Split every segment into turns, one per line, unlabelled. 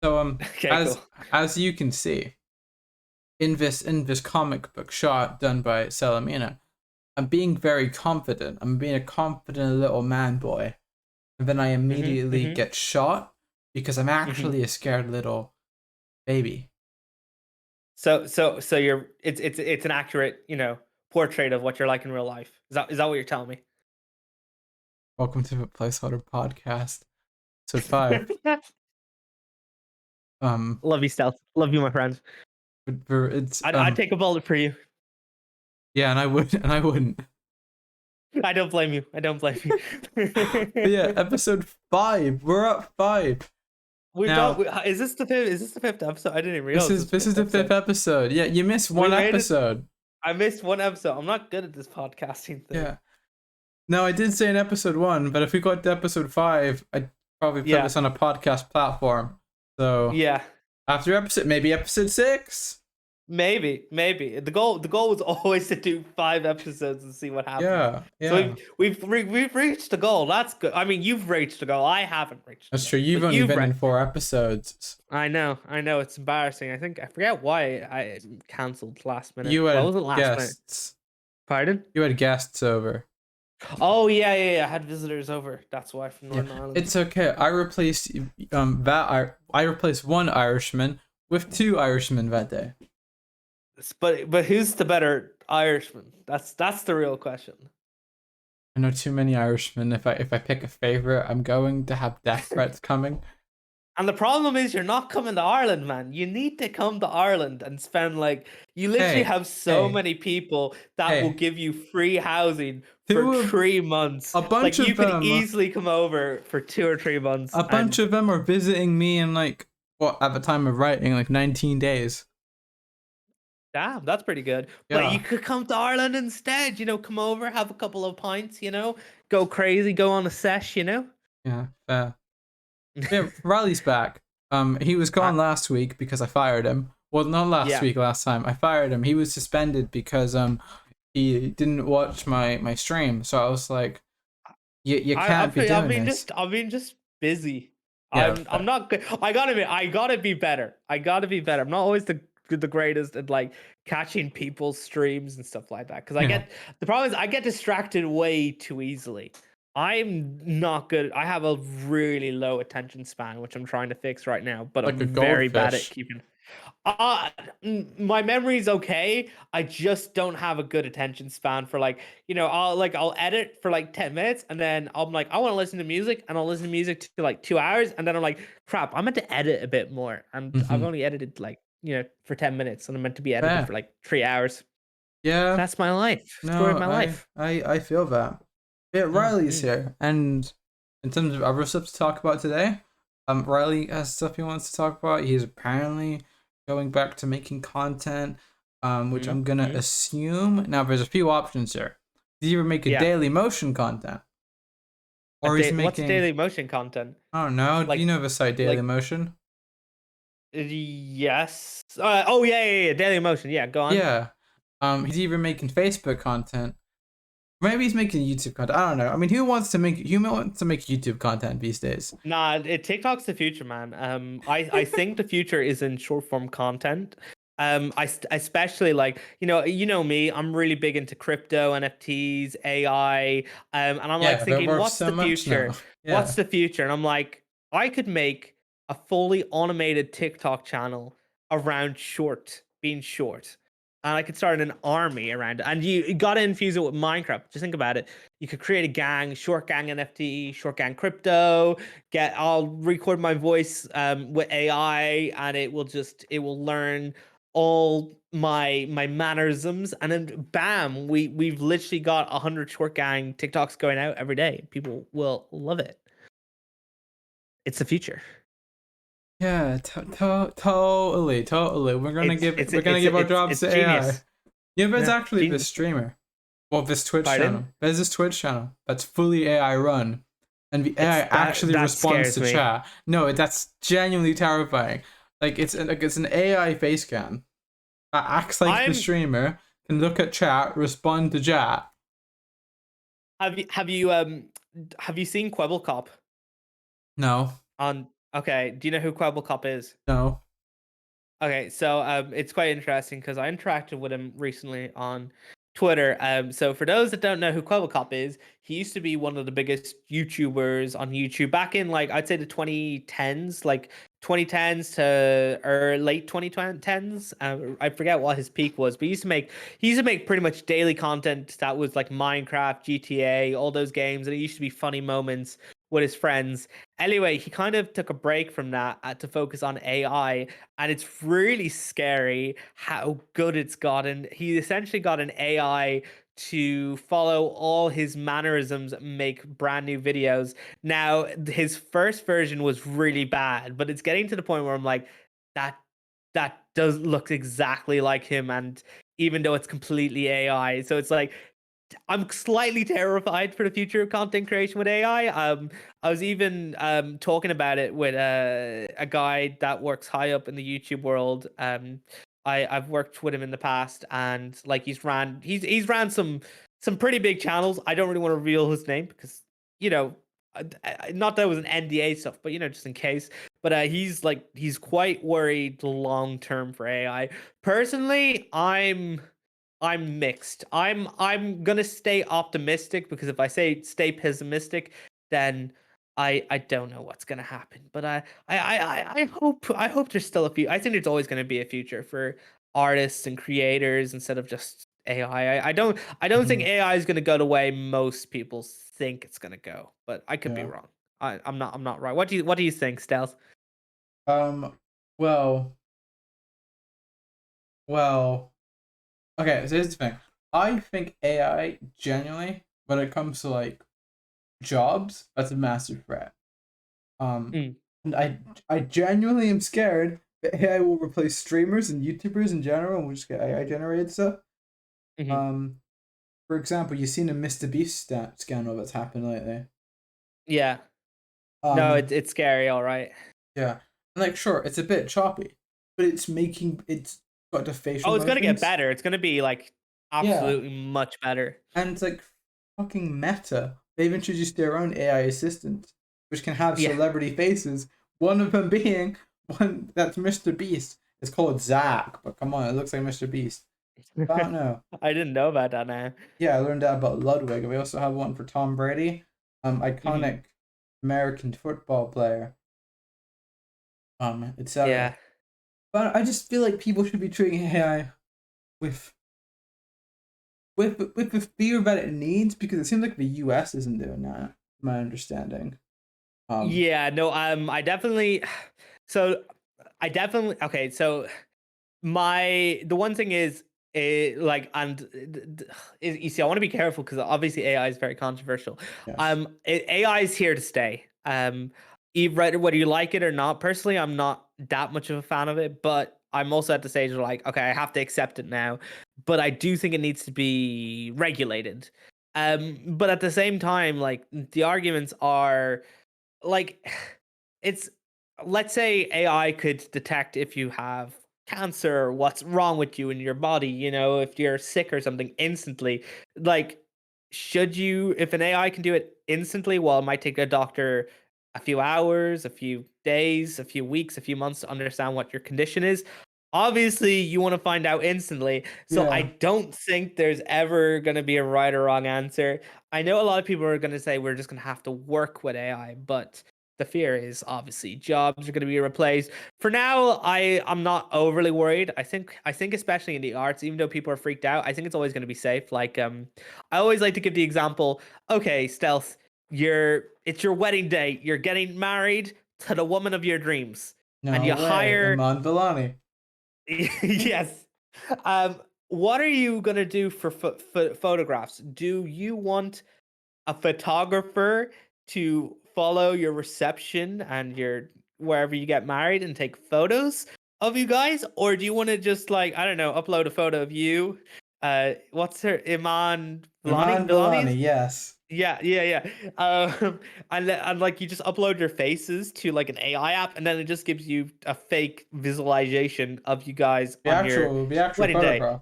So
Okay, cool.
as you can see in this comic book shot done by Salamina, I'm being very confident. I'm being a confident little man boy, and then I
Mhm.
immediately
Mhm.
get shot because I'm
Mhm.
actually a scared little baby.
So you're it's an accurate, portrait of what you're like in real life. Is that what you're telling me?
Welcome to the Placeholder Podcast, episode 5. Um,
Love you, Stealth. Love you, my friend.
it's
I'd take a bullet for you.
yeah, and I wouldn't.
I don't blame you. I don't blame
But yeah,
you.
episode 5. We're at 5
We've done.
now.
Is this the fifth? Is this the fifth episode? I didn't even
This
realize
is
this was
this
the
is
fifth
the 5th
episode.
episode. Yeah, you missed
We
one
made it.
episode.
I missed one episode. I'm not good at this podcasting thing.
Yeah. Now I did say in episode 1, but if we got to episode 5, I'd probably put
Yeah.
this on a podcast platform. So
Yeah.
after maybe episode 6.
Maybe. The goal was always to do 5 episodes and see what happens.
Yeah,
So
yeah.
we've reached the goal. That's good. I mean, you've reached the goal. I haven't reached the
That's
goal.
true. You've
But
only
you've
been in
reached.
4 episodes.
I know. It's embarrassing. I forget why I cancelled last minute.
You
Well, it
had
wasn't last minute.
guests.
Pardon?
You had guests over.
Oh yeah. I had visitors over. That's why from Northern Ireland.
It's okay. I replaced I replaced one Irishman with 2 Irishmen that day.
But who's the better Irishman? That's the real question.
I know too many Irishmen. If I pick a favorite, I'm going to have death threats coming.
And the problem is you're not coming to Ireland, man. You need to come to Ireland and spend you literally have so many people that will give you free housing for 3 months.
A bunch
You
of
could
them.
easily come over for 2 or 3 months.
A bunch of them are visiting me in at the time of writing, 19 days.
Damn, that's pretty good.
Yeah.
But you could come to Ireland instead, come over, have a couple of pints, go crazy, go on a sesh,
Yeah, fair. Yeah, Reilly's back. He was gone last week because I fired him. Well, not last week, last time. I fired him. He was suspended because he didn't watch my stream. So I was like, you can't be doing this.
I've been just busy.
Yeah,
I'm not good. I gotta be better. I'm not always the greatest at catching people's streams and stuff like that. Because the problem is I get distracted way too easily. I'm not good. I have a really low attention span, which I'm trying to fix right now. But
like a
I'm very bad at
goldfish.
keeping. My memory's okay. I just don't have a good attention span for I'll edit for 10 minutes and then I'm like, I want to listen to music, and I'll listen to music to 2 hours, and then I'm like, crap, I'm meant to edit a bit more, and I've only edited for 10 minutes, and I'm meant to be edited for 3 hours.
Yeah,
that's my life. Story of my life.
I feel that. Yeah, Reilly's here, and in terms of other stuff to talk about today, Reilly has stuff he wants to talk about. He's apparently going back to making content, which I'm gonna assume. Now, there's a few options here. He's either making daily motion content, or he's making.
What's daily motion content?
I don't know. Do you know the site Daily Motion?
Yes. Oh yeah. Daily Motion. Yeah, go on.
Yeah. He's either making Facebook content. Maybe he's making YouTube content. I don't know. I mean, who wants to make YouTube content these days?
Nah, TikTok's the future, man. I think the future is in short form content. I especially you know me. I'm really big into crypto, NFTs, AI. And I'm thinking, what's the future?
Yeah.
What's the future? And I'm like, I could make a fully automated TikTok channel around being short. And I could start an army around it. And you got to infuse it with Minecraft. Just think about it. You could create a gang, short gang NFT, short gang crypto. I'll record my voice with AI, and it will learn all my mannerisms, and then bam, we've literally got 100 short gang TikToks going out every day. People will love it. It's the future.
Yeah, totally. We're gonna give our jobs to AI. Yeah, there's actually this streamer, this Twitch channel. There's this Twitch channel that's fully AI run, and the AI actually responds to chat. No, that's genuinely terrifying. It's an AI face cam that acts like the streamer, can look at chat, respond to chat.
Have you seen Quebblecop?
No.
Okay, do you know who Kwebbelkop is?
No.
Okay, so it's quite interesting because I interacted with him recently on Twitter. So for those that don't know who Kwebbelkop is, he used to be one of the biggest YouTubers on YouTube back in like I'd say the 2010s, like 2010s to or late 2010s. I forget what his peak was, but he used to make pretty much daily content that was like Minecraft, GTA, all those games, and it used to be funny moments with his friends. Anyway, he kind of took a break from that to focus on AI, and it's really scary how good it's gotten. He essentially got an AI to follow all his mannerisms and make brand new videos. Now, his first version was really bad, but it's getting to the point where I'm like, that that does look exactly like him, and even though it's completely AI, so it's like I'm slightly terrified for the future of content creation with AI. I was even talking about it with a guy that works high up in the YouTube world. I've worked with him in the past, and like he's ran some pretty big channels. I don't really want to reveal his name because you know, not that it was an NDA stuff, but just in case. But he's quite worried long term for AI. Personally, I'm mixed. I'm gonna stay optimistic because if I say stay pessimistic, then I don't know what's gonna happen. But I hope there's still a few. I think there's always gonna be a future for artists and creators instead of just AI. I don't think
Mhm.
AI is gonna go the way most people think it's gonna go, but I could be
Yeah.
wrong. I'm not right. What do you think, Stealth?
Um. Well. Well. Okay. So here's the thing. I think AI genuinely, when it comes to like jobs, that's a massive threat. Um.
Mm,
And I genuinely am scared that AI will replace streamers and YouTubers in general, and we'll just get AI generated stuff.
hmm.
Um. For example, you've seen a Mr. Beast scandal that's happened lately.
Yeah. No,
Um.
it's scary. All right.
Yeah. And like, sure, it's a bit choppy, but it's got the facial
Oh, it's gonna get
motions.
better. It's gonna be like
Yeah.
absolutely much better.
And it's like fucking meta. They've introduced their own AI assistant, which can have
Yeah.
celebrity faces. One of them being one that's Mr. Beast. It's called Zach, but come on, it looks like Mr. Beast. I don't know.
I didn't know about that now.
Yeah, I learned that about Ludwig. We also have one for Tom Brady,
Hmm.
iconic American football player, etc.
Yeah.
But I just feel like people should be treating AI with with the fear that it needs because it seems like the US isn't doing that. My understanding. Um,
Yeah, no, I definitely so I definitely okay, so the one thing is like you see I want to be careful because obviously AI is very controversial.
yes.
AI is here to stay. Whether you like it or not, personally I'm not that much of a fan of it, but I'm also at the stage of like okay, I have to accept it now, but I do think it needs to be regulated. But at the same time like the arguments are like it's let's say AI could detect if you have cancer or what's wrong with you in your body, if you're sick or something instantly. Like, should you, if an AI can do it instantly, well, it might take a doctor a few hours, a few days, a few weeks, a few months to understand what your condition is. Obviously, you want to find out instantly. So I
Yeah.
don't think there's ever going to be a right or wrong answer. I know a lot of people are going to say we're just going to have to work with AI, but the fear is obviously jobs are going to be replaced. For now, I'm not overly worried. I think especially in the arts, even though people are freaked out, I think it's always going to be safe. Like I always like to give the example. Okay, Stealth, it's your wedding day. You're getting married to the woman of your dreams, and
No
you
way.
hire
Iman Vellani.
yes. Um, what are you gonna do for photographs? Do you want a photographer to follow your reception and your wherever you get married and take photos of you guys, or do you want to just like I don't know, upload a photo of you? What's her Iman Vellani?
Iman Vellani,
Vellani's
yes.
yeah, yeah, yeah. And like you just upload your faces to like an AI app, and then it just gives you a fake visualization of you guys on your
The actual
wedding day.
photograph.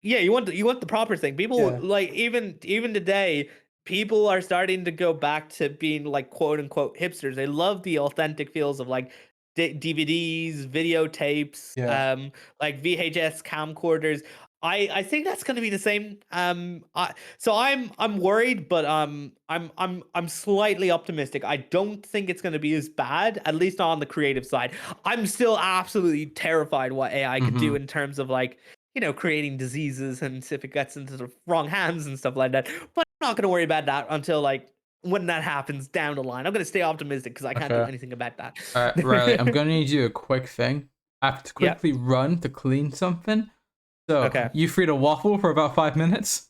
Yeah, you want the proper thing. People
Yeah.
like even today. people are starting to go back to being like quote unquote hipsters. They love the authentic feels of like DVDs, videotapes, like VHS camcorders. I think that's going to be the same. So I'm worried, but I'm slightly optimistic. I don't think it's going to be as bad, at least not on the creative side. I'm still absolutely terrified what AI could do in terms of like, you know, creating diseases and if it gets into the wrong hands and stuff like that. But I'm not going to worry about that until like when that happens down the line. I'm going to stay optimistic because I can't do anything about that.
Riley, I'm going to need you a quick thing. I have to quickly run to clean something. So, you free to waffle for about 5 minutes?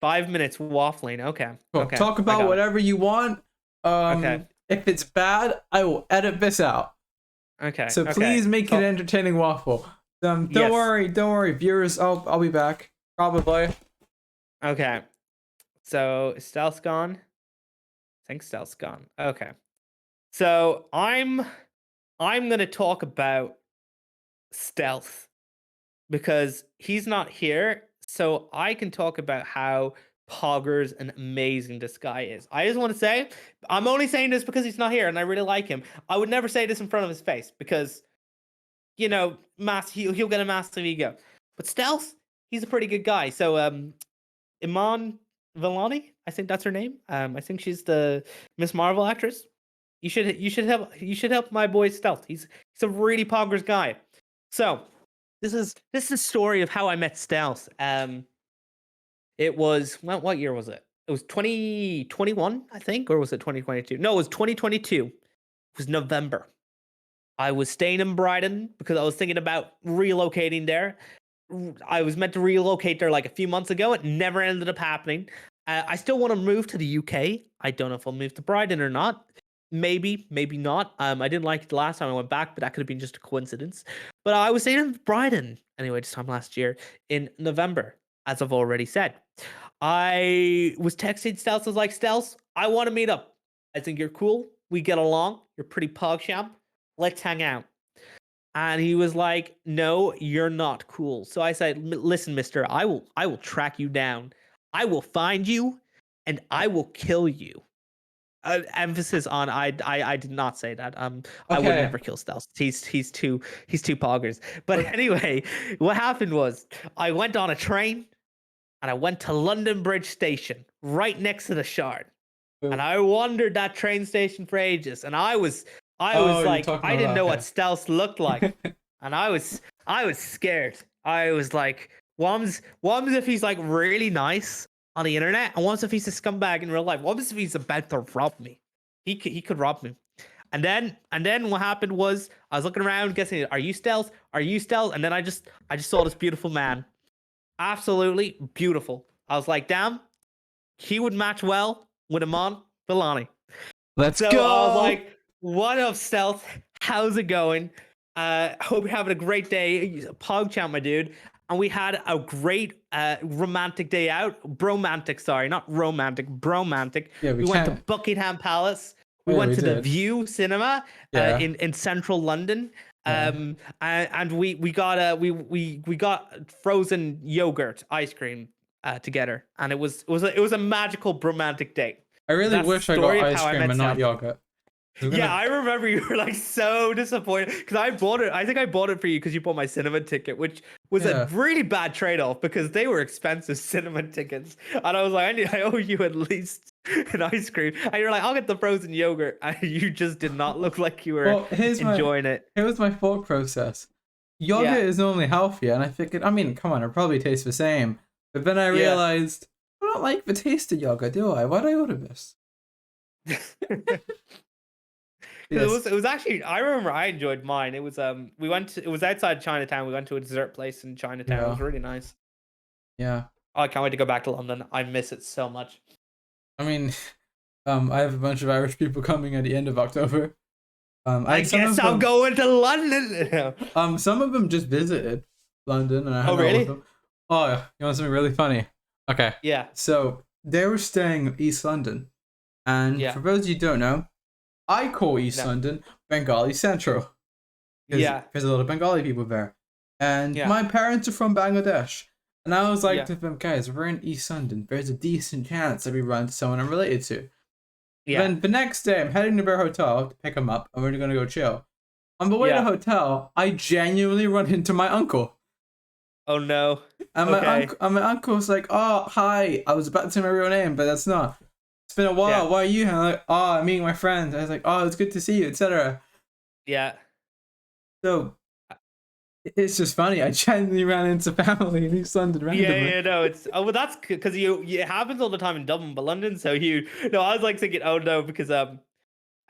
5 minutes waffling. Okay.
Cool.
Okay.
Talk about whatever you want. If it's bad, I will edit this out.
Okay.
So please make it an entertaining waffle. Don't worry, viewers. I'll be back probably.
Okay. So Stealth's gone. I think Stealth's gone. Okay. So I'm gonna talk about Stealth because he's not here, so I can talk about how poggers and amazing this guy is. I just want to say, I'm only saying this because he's not here and I really like him. I would never say this in front of his face because, you know, he'll get a massive ego. But Stealth, he's a pretty good guy. So Iman Vellani, I think that's her name. I think she's the Miss Marvel actress. You should help my boy Stealth. He's a really poggers guy. So this is the story of how I met Stealth. It was what year was it? It was 2021, I think, or was it 2022? No, it was 2022. It was November. I was staying in Brighton because I was thinking about relocating there. I was meant to relocate there like a few months ago. It never ended up happening. I still want to move to the UK. I don't know if I'll move to Brighton or not. Maybe not. I didn't like it the last time I went back, but that could have been just a coincidence. But I was staying in Brighton anyway this time last year in November, as I've already said. I was texting Stealth. I was like, Stealth, I want to meet up. I think you're cool. We get along. You're pretty pogchamp. Let's hang out. And he was like, no, you're not cool. So I said, listen, mister, I will track you down. I will find you and I will kill you. Emphasis on I did not say that. I would never kill Stealth. He's too poggers. But anyway, what happened was I went on a train and I went to London Bridge Station, right next to the Shard. And I wandered that train station for ages. And I was like, I didn't know what Stealth looked like. And I was scared. I was like, what if he's like really nice on the internet, and what if he's a scumbag in real life? What if he's about to rob me? He could rob me. And then what happened was I was looking around, guessing, are you Stealth? Are you Stealth? And then I just saw this beautiful man. Absolutely beautiful. I was like, damn, he would match well with Iman Vellani.
Let's go.
I was like, what up, Stealth? How's it going? Hope you're having a great day. Pogchamp, my dude. And we had a great romantic day out. Bromantic, sorry, not romantic, bromantic.
Yeah,
we went to Buckingham Palace. We went to the View Cinema in central London. And we got frozen yogurt ice cream together, and it was a magical bromantic day.
I really wish I got ice cream and not yogurt.
Yeah, I remember you were like so disappointed because I bought it. I think I bought it for you because you bought my cinema ticket, which was a really bad trade-off because they were expensive cinema tickets. And I was like, I owe you at least an ice cream. And you're like, I'll get the frozen yogurt. And you just did not look like you were enjoying it.
Here was my thought process. Yogurt is only healthy, and I figured, I mean, come on, it probably tastes the same. But then I realized, I don't like the taste of yogurt, do I? Why'd I order this?
Yes. It was actually, I remember I enjoyed mine. It was it was outside Chinatown. We went to a dessert place in Chinatown. It was really nice.
Yeah.
Oh, I can't wait to go back to London. I miss it so much.
I mean, I have a bunch of Irish people coming at the end of October.
I guess I'm going to London.
Some of them just visited London, and I hung out with them. Oh, yeah. You want something really funny? Okay.
Yeah.
So they were staying in East London, and for those of you who don't know, I call East London Bengali Central. There's a lot of Bengali people there. And my parents are from Bangladesh. And I was like to them, guys, we're in East London. There's a decent chance that we run into someone I'm related to. Yeah. Then the next day, I'm heading to their hotel to pick them up, and we're gonna go chill. On the way to the hotel, I genuinely run into my uncle.
Oh no!
And my uncle's like, "Oh, hi." I was about to say my real name, but that's not. It's been a while. Yeah. Why are you? And I'm like, "Oh, I'm meeting my friend." I was like, "Oh, it's good to see you," etc. Yeah. So it's just funny. I genuinely ran into family in East London randomly.
Yeah, no, it's well, that's because it happens all the time in Dublin, but London's so huge. No, I was like thinking, oh no, because I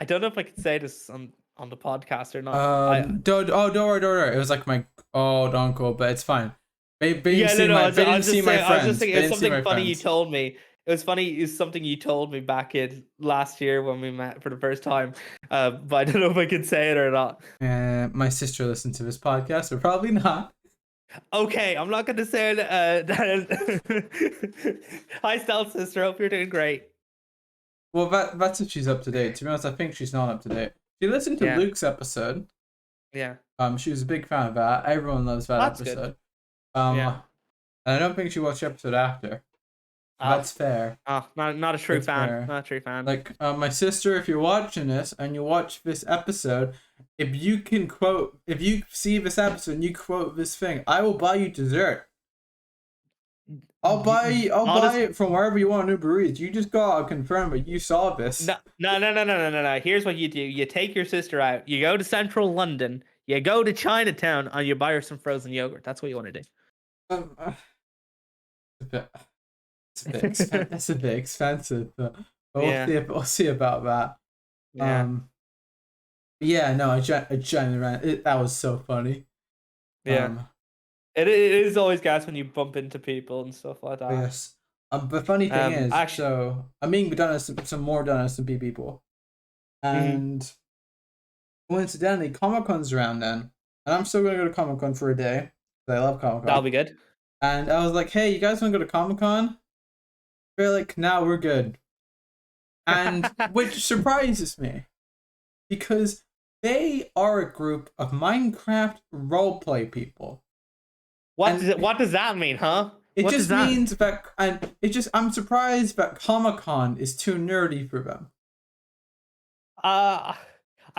don't know if I could say this on the podcast or not.
Don't worry. It was like my old uncle, but it's fine. They didn't see my friends.
I was just thinking, it's something funny you told me. It was funny. It's something you told me back in last year when we met for the first time. But I don't know if I can say it or not.
My sister listened to this podcast, or probably not.
Okay, I'm not going to say it. Hi, Stealth sister. Hope you're doing great.
Well, that's if she's up to date. To be honest, I think she's not up to date. She listened to Luke's episode.
Yeah.
She was a big fan of that. Everyone loves that episode. Good. And I don't think she watched the episode after. That's fair.
Not a true fan. Fair. Not a true fan.
Like my sister, if you're watching this and you watch this episode, if you see this episode and you quote this thing, I will buy you dessert. I'll buy it from wherever you want Uber Eats. You just gotta confirm that you saw this.
No. Here's what you do. You take your sister out. You go to central London. You go to Chinatown and you buy her some frozen yogurt. That's what you want to
do. It's a bit expensive, but we'll see about that. I genuinely ran it. That was so funny.
It is always gas when you bump into people and stuff like that.
Yes. The funny thing is, so I'm meeting some more Donuts and people, and coincidentally, Comic-Con's around then, and I'm still gonna go to Comic-Con for a day. I love Comic-Con.
That'll be good.
And I was like, "Hey, you guys want to go to Comic-Con?" They're like, "No, we're good," and which surprises me, because they are a group of Minecraft roleplay people.
What does that mean, huh?
It just means that, and I'm surprised that Comic-Con is too nerdy for them.
I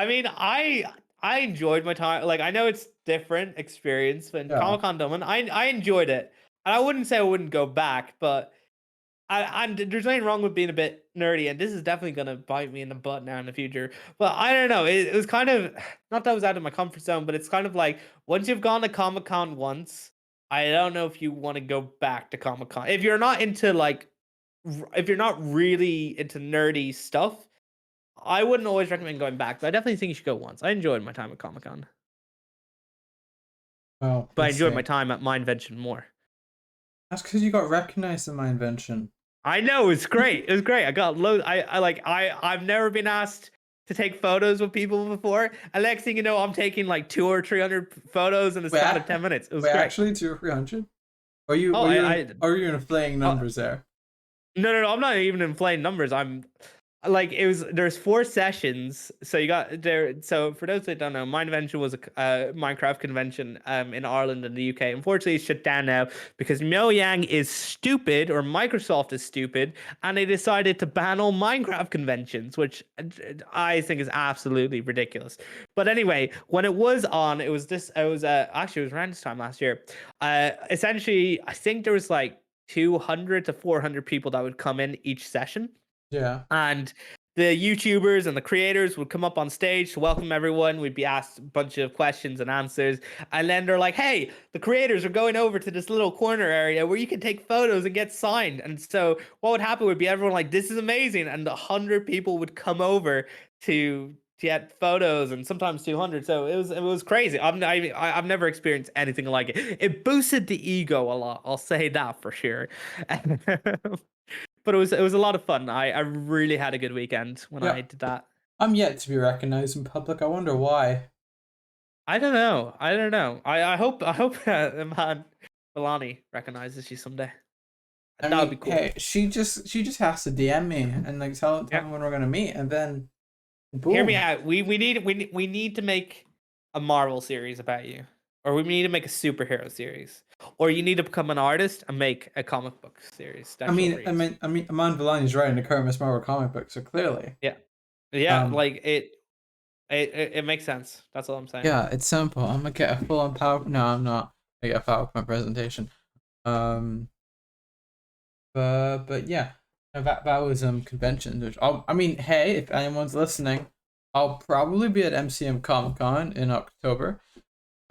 mean, I enjoyed my time. Like, I know it's different experience than Comic-Con Dublin. I enjoyed it, and I wouldn't say I wouldn't go back, but there's nothing wrong with being a bit nerdy, and this is definitely gonna bite me in the butt now in the future. But I don't know. It was kind of, not that I was out of my comfort zone, but it's kind of like, once you've gone to Comic-Con once, I don't know if you want to go back to Comic-Con. If you're not into if you're not really into nerdy stuff, I wouldn't always recommend going back. But I definitely think you should go once. I enjoyed my time at Comic-Con.
Oh,
but I enjoyed my time at My Invention more.
That's because you got recognized in My Invention.
I know, it's great. It was great. I got loads. I've never been asked to take photos with people before. And next thing you know, I'm taking like 200 or 300 photos in a span of 10 minutes. It was great.
Actually 200 or 300? Are you inflating numbers there?
No. I'm not even inflating numbers. I'm like, there's 4 sessions. So you got there. So for those that don't know, Mind Invention was a Minecraft convention in Ireland and the UK. Unfortunately, it's shut down now because Mojang is stupid, or Microsoft is stupid, and they decided to ban all Minecraft conventions, which I think is absolutely ridiculous. But anyway, when it was on, it was actually it was around this time last year. Essentially, I think there was like 200 to 400 people that would come in each session.
Yeah.
And the YouTubers and the creators would come up on stage to welcome everyone. We'd be asked a bunch of questions and answers. And then they're like, hey, the creators are going over to this little corner area where you can take photos and get signed. And so what would happen would be everyone like, this is amazing. And 100 people would come over to get photos, and sometimes 200. So it was crazy. I've never experienced anything like it. It boosted the ego a lot. I'll say that for sure. But it was a lot of fun. I really had a good weekend when I did that.
I'm yet to be recognized in public. I wonder why.
I don't know. I hope man, Milani recognizes you someday. That would be cool.
Hey, she just has to DM me and like tell me when we're gonna meet, and then boom.
Hear me out. We need to make a Marvel series about you. or we need to make a superhero series, or you need to become an artist and make a comic book series that she'll read.
Aman Vellani's writing the current Miss Marvel comic book, so clearly.
Yeah, yeah,
Um,
like it makes sense. That's all I'm saying.
yeah, it's simple. I'm gonna get a full on power. No, I'm not. I get a PowerPoint presentation. Um, but yeah, no, that was conventions. Which I mean, hey, if anyone's listening, I'll probably be at MCM Comic Con in October.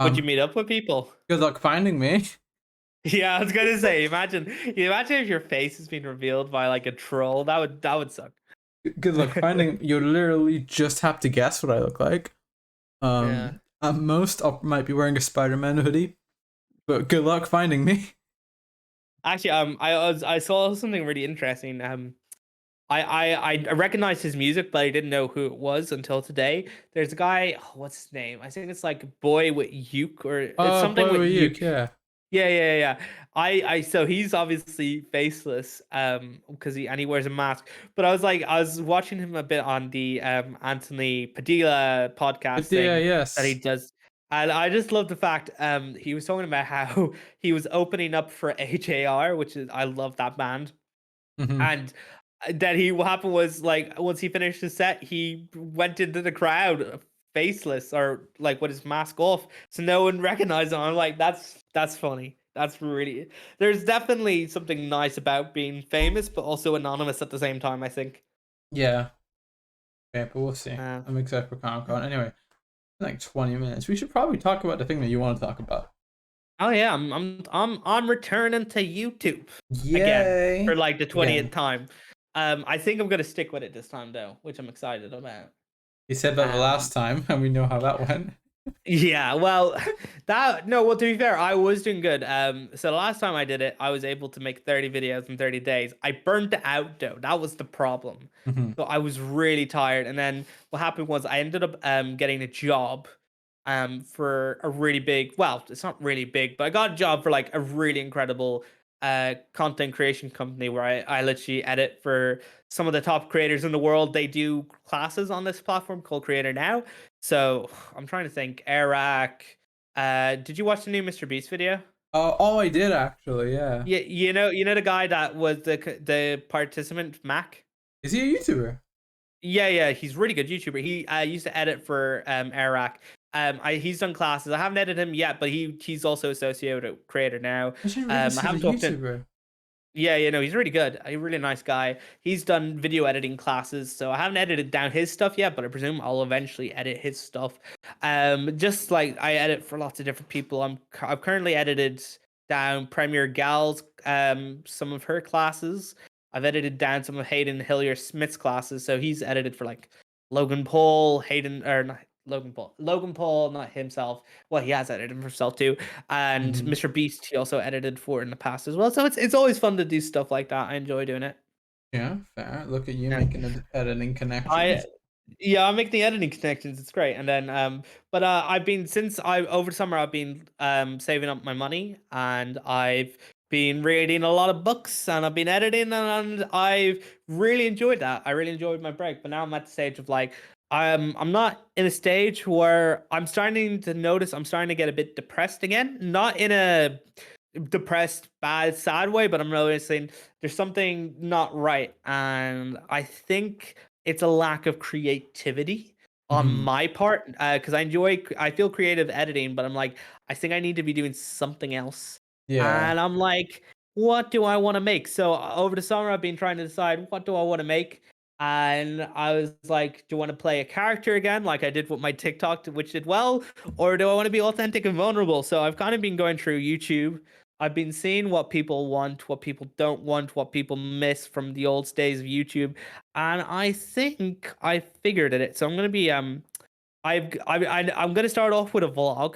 Would you meet up with people?
Good luck finding me.
Yeah, I was gonna say, imagine if your face has been revealed by like a troll. That would suck.
Good luck finding. You literally just have to guess what I look like.
Yeah.
At most, I might be wearing a Spider-Man hoodie, but good luck finding me.
Actually, I saw something really interesting. I recognized his music, but I didn't know who it was until today. There's a guy. Oh, what's his name? I think it's like Boy with Uke, or it's
Oh,
something
boy,
with
were you?
Uke.
Yeah.
Yeah. I so he's obviously faceless, because he wears a mask. But I was watching him a bit on the Anthony Padilla podcast
But yeah,
thing that he
yes.
does. And I just love the fact he was talking about how he was opening up for HAR, which is, I love that band.
Mm-hmm.
And that he what happened was, like, once he finished his set, he went into the crowd faceless, or like with his mask off, so no one recognized him. I'm like, that's funny. That's really, there's definitely something nice about being famous but also anonymous at the same time, I think.
Yeah. Okay, but we'll see.
uh,
I'm excited for Comic Con. Anyway, like 20 minutes. We should probably talk about the thing that you want to talk about.
oh yeah, I'm returning to YouTube again
Yay!
for like the 20th
Again.
time. I think I'm gonna stick with it this time though, which I'm excited about.
You said that the
um
last time, and we know how that went.
Yeah, well, well, to be fair, I was doing good. So the last time I did it, I was able to make 30 videos in 30 days. I burnt out though. That was the problem.
Mm-hmm.
So I was really tired. And then what happened was I ended up getting a job for a really big, well, it's not really big, but I got a job for like a really incredible content creation company where I literally edit for some of the top creators in the world. They do classes on this platform called Creator Now. So I'm trying to think. Eric, did you watch the new Mr. Beast video?
Oh, I did actually. Yeah.
Yeah, you know the guy that was the participant, Mac.
Is he a YouTuber?
Yeah, he's a really good YouTuber. He used to edit for Eric. He's done classes. I haven't edited him yet, but he's also associated with Creator Now.
I should
I
realize he's a
haven't talked to him.
YouTuber.
Yeah, he's really good. A really nice guy. He's done video editing classes, so I haven't edited down his stuff yet, but I presume I'll eventually edit his stuff. Just like I edit for lots of different people. I've currently edited down Premier Gal's some of her classes. I've edited down some of Hayden Hillier Smith's classes, so he's edited for like Logan Paul, Hayden, or not Logan Paul, not himself. Well, he has edited himself too, and
Mm-hmm.
Mr. Beast he also edited for in the past as well. So it's always fun to do stuff like that. I enjoy doing it.
Yeah, fair. Look at you
Yeah.
making editing
I
connections.
Yeah, I'm making the editing connections. It's great. And then but I've been, since I over the summer I've been saving up my money, and I've been reading a lot of books, and I've been editing, and I've really enjoyed that. I really enjoyed my break. But now I'm at the stage of like, I'm not in a stage where I'm starting to notice I'm starting to get a bit depressed again. Not in a depressed, bad, sad way, but I'm noticing there's something not right. And I think it's a lack of creativity on
Mm-hmm.
my part, because I feel creative editing, but I'm like, I think I need to be doing something else.
Yeah.
And I'm like, what do I want to make? So over the summer, I've been trying to decide, what do I want to make? And I was like, do I want to play a character again, like I did with my TikTok, which did well, or do I want to be authentic and vulnerable? So I've kind of been going through YouTube. I've been seeing what people want, what people don't want, what people miss from the old days of YouTube, and I think I figured it. So I'm gonna be I'm gonna start off with a vlog.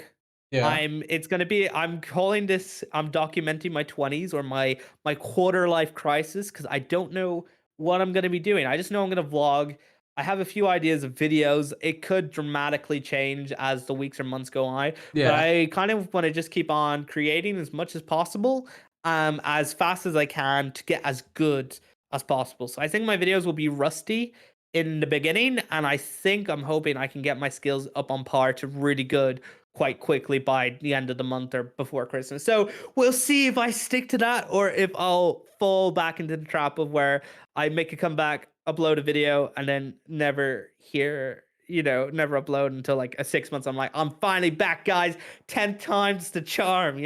Yeah.
I'm calling this, I'm documenting my 20s, or my quarter life crisis, because I don't know what I'm gonna be doing. I just know I'm gonna vlog. I have a few ideas of videos. It could dramatically change as the weeks or months go on, but
Yeah.
I kind of want to just keep on creating as much as possible, as fast as I can, to get as good as possible. So I think my videos will be rusty in the beginning, and I'm hoping I can get my skills up on par to really good quite quickly by the end of the month or before Christmas. So we'll see if I stick to that or if I'll fall back into the trap of where I make a comeback, upload a video, and then never never upload until like 6 months. I'm like, I'm finally back, guys. 10 times the charm,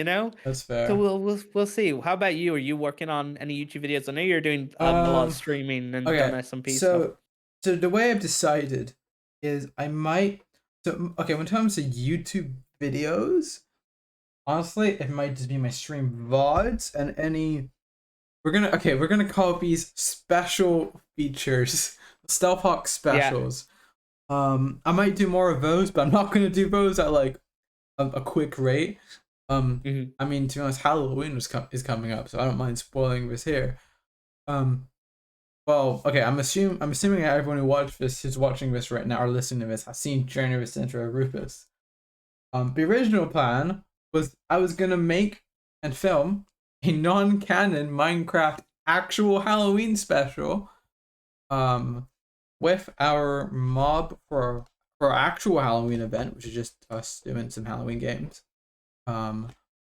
That's fair.
So we'll see. How about you? Are you working on any YouTube videos? I know you're doing a lot of streaming and done SMP stuff.
So the way I've decided is I might. So okay, when it comes to YouTube videos, honestly, it might just be my stream VODs and any. We're gonna call these special features, Stealth Hawk specials. Yeah. I might do more of those, but I'm not gonna do those at like a quick rate. I mean, to be honest, Halloween is coming up, so I don't mind spoiling this here. Well, okay, I'm assuming everyone who's watching this right now or listening to this has seen Journey of the Centre of Rufus. The original plan was I was gonna make and film a non-canon Minecraft actual Halloween special, with our mob for our actual Halloween event, which is just us doing some Halloween games. But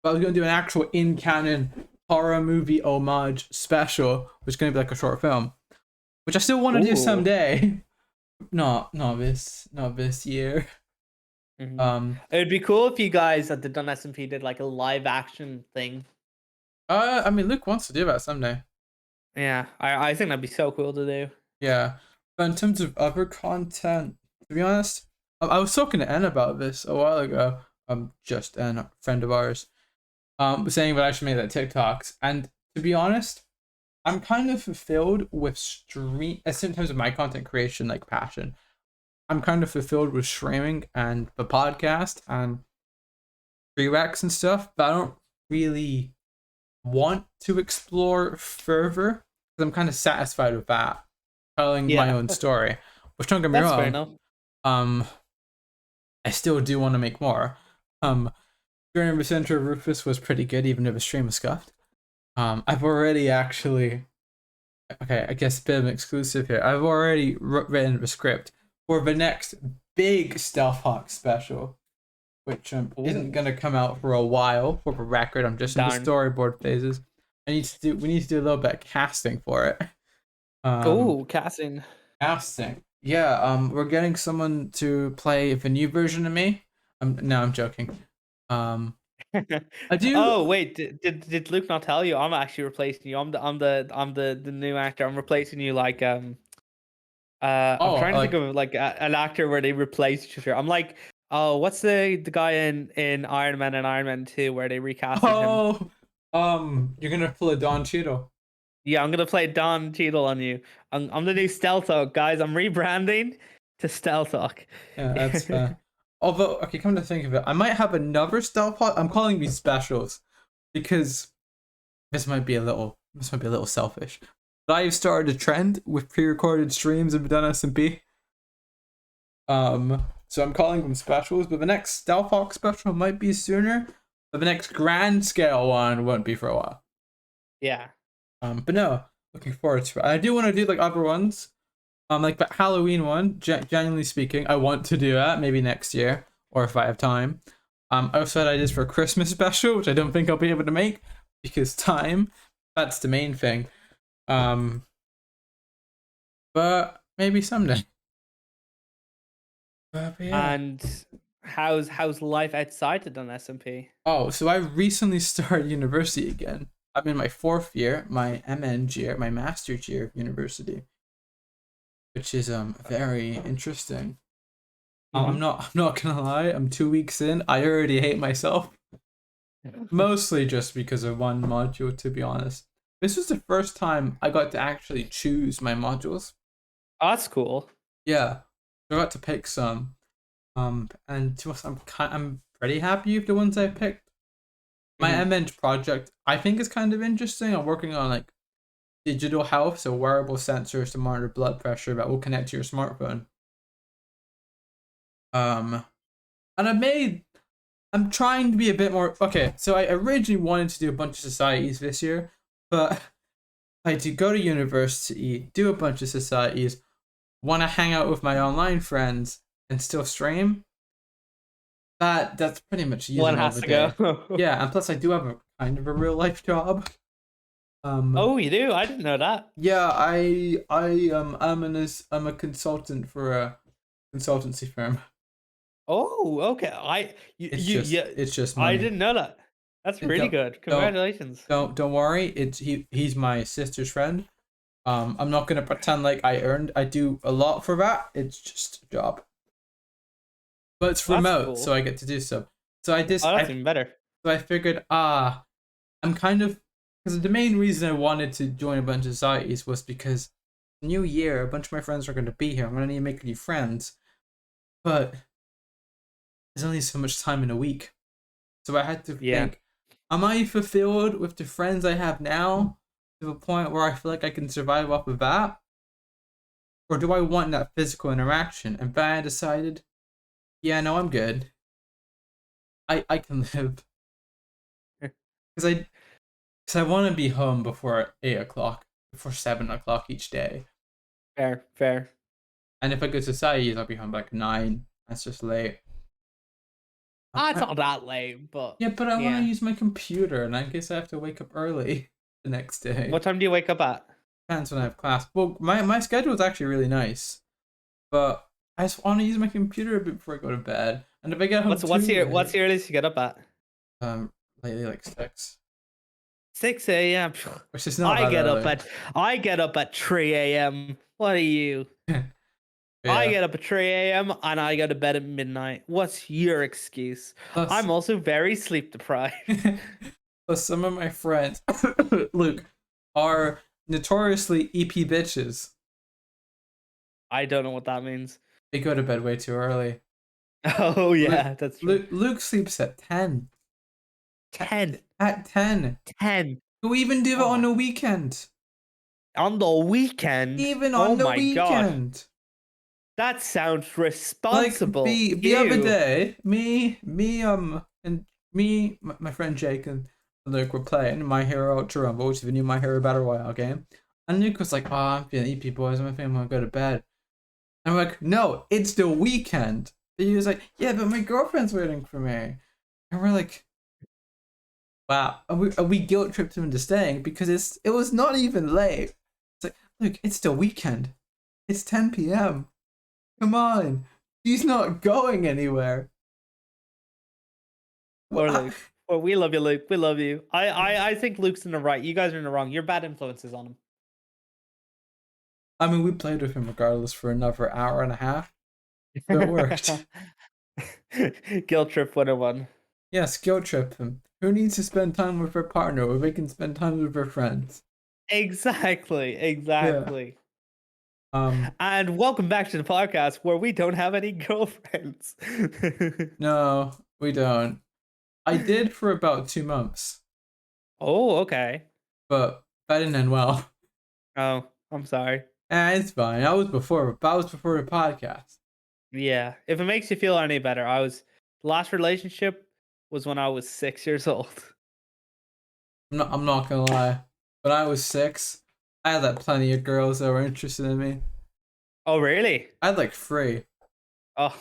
I was gonna do an actual in-canon horror movie homage special, which is gonna be like a short film, which I still want to do someday. Not this year.
It would be cool if you guys at the Done SMP did like a live action thing.
I mean, Luke wants to do that someday.
Yeah, I think that'd be so cool to do.
Yeah, but in terms of other content, to be honest, I was talking to Ann about this a while ago. Just Ann, a friend of ours, was saying that I should make that TikToks, and to be honest, I'm kind of fulfilled with in terms of my content creation, like passion. I'm kind of fulfilled with streaming and the podcast and prereqs and stuff, but I don't really want to explore further because I'm kind of satisfied with that, telling my own story. Which, don't get me wrong, fair enough. I still do want to make more. During the Centre of Rufus was pretty good, even if the stream was scuffed. I've already actually, okay, I guess a bit of an exclusive here. I've already written the script for the next big Stealth Hawk special, which isn't gonna come out for a while. For the record, I'm just in the storyboard phases. We need to do a little bit of casting for it.
Casting.
Yeah. We're getting someone to play the new version of me. No, I'm joking. I do.
Oh wait, did Luke not tell you? I'm actually replacing you. I'm the new actor. I'm replacing you like I'm trying to think of like an actor where they replace each other. I'm like, oh, what's the guy in Iron Man and Iron Man 2 where they recasted him?
You're gonna play Don Cheadle.
Yeah, I'm gonna play Don Cheadle on you. I'm the new Stealth Hawk, guys. I'm rebranding to Stealth Hawk.
Yeah, that's fair. Although, okay, come to think of it, I might have another Stealth Hawk. I'm calling these specials because this might be a little selfish. But I've started a trend with pre-recorded streams of Done SMP. So I'm calling them specials, but the next Stealth Hawk special might be sooner, but the next grand scale one won't be for a while.
Yeah.
But no, looking forward to it. I do want to do like other ones. Like the Halloween one, genuinely speaking, I want to do that maybe next year or if I have time. I also had ideas for a Christmas special, which I don't think I'll be able to make because time. That's the main thing. But maybe someday. Yeah.
And how's life outside of Done SMP?
Oh, so I recently started university again. I'm in my 4th year, my MN year, my master's year of university, which is very interesting. I'm not gonna lie, I'm 2 weeks in. I already hate myself. Mostly just because of one module, to be honest. This was the first time I got to actually choose my modules.
Oh, that's cool.
Yeah, I got to pick some. And to us, I'm pretty happy with the ones I picked. My MN project, I think, is kind of interesting. I'm working on like digital health, so wearable sensors to monitor blood pressure that will connect to your smartphone. And I'm trying to be a bit more okay. So I originally wanted to do a bunch of societies this year, but I do go to university, do a bunch of societies, want to hang out with my online friends, and still stream. That's pretty much
One
using all
has
the
to
day.
go.
Yeah, and plus I do have a kind of a real life job.
Oh, you do? I didn't know that.
Yeah, I'm a consultant for a consultancy firm.
Oh, okay. Yeah.
It's just
I
money.
didn't know that. That's
And
really good. Congratulations.
don't worry. He's my sister's friend. I'm not gonna pretend like I do a lot for that. It's just a job. But it's
That's
remote, so
cool.
I get to do so.
Oh, that's even better.
So I figured, I'm kind of, because the main reason I wanted to join a bunch of societies was because new year, a bunch of my friends are going to be here. I'm going to need to make new friends, but there's only so much time in a week. So I had to think, am I fulfilled with the friends I have now to a point where I feel like I can survive off of that? Or do I want that physical interaction? And then I decided, yeah, no, I'm good. I can live. Because I want to be home before 8 o'clock, before 7 o'clock each day.
Fair.
And if I go to societies, I'll be home by like 9. That's just late.
It's not that late, but
yeah, but I want to use my computer, and I guess I have to wake up early the next day.
What time do you wake up at?
Depends when I have class. Well, my schedule is actually really nice, but I just want to use my computer a bit before I go to bed. And if I get home
what's the earliest you get up at?
Lately like 6.
6 a.m.
Which is not that early.
I get up at 3 a.m. What are you? Yeah. I get up at 3 a.m. and I go to bed at midnight. What's your excuse? Plus, I'm also very sleep deprived.
Plus, some of my friends, Luke, are notoriously EP bitches.
I don't know what that means.
They go to bed way too early.
Oh, yeah, that's true.
Luke sleeps at 10.
10.
At 10.
10.
Who even do it on the weekend?
On the weekend?
Even on the weekend.
God. That sounds responsible.
Like the other day, and my friend Jake and Luke were playing My Hero Ultra Rumble, which is the new My Hero Battle Royale game. And Luke was like, I'm feeling EP boys, I'm feeling I want to go to bed. And I'm like, no, it's the weekend. And he was like, yeah, but my girlfriend's waiting for me. And we're like, wow. And we guilt tripped him into staying because it was not even late. It's like, look, it's the weekend. It's 10 p.m. Come on. He's not going anywhere.
Well, we love you, Luke. We love you. I think Luke's in the right. You guys are in the wrong. You're bad influences on him.
I mean, we played with him regardless for another hour and a half. So it worked.
Guilt trip 101.
Yes, guilt trip him. Who needs to spend time with their partner when they can spend time with their friends?
Exactly. Yeah. And welcome back to the podcast where we don't have any girlfriends.
No, we don't. I did for about 2 months.
Oh, okay.
But that didn't end well.
Oh, I'm sorry.
It's fine. That was before the podcast.
Yeah. If it makes you feel any better, last relationship was when I was 6 years old.
I'm not gonna lie. When I was 6, I had like plenty of girls that were interested in me.
Oh, really?
I had like 3.
Oh.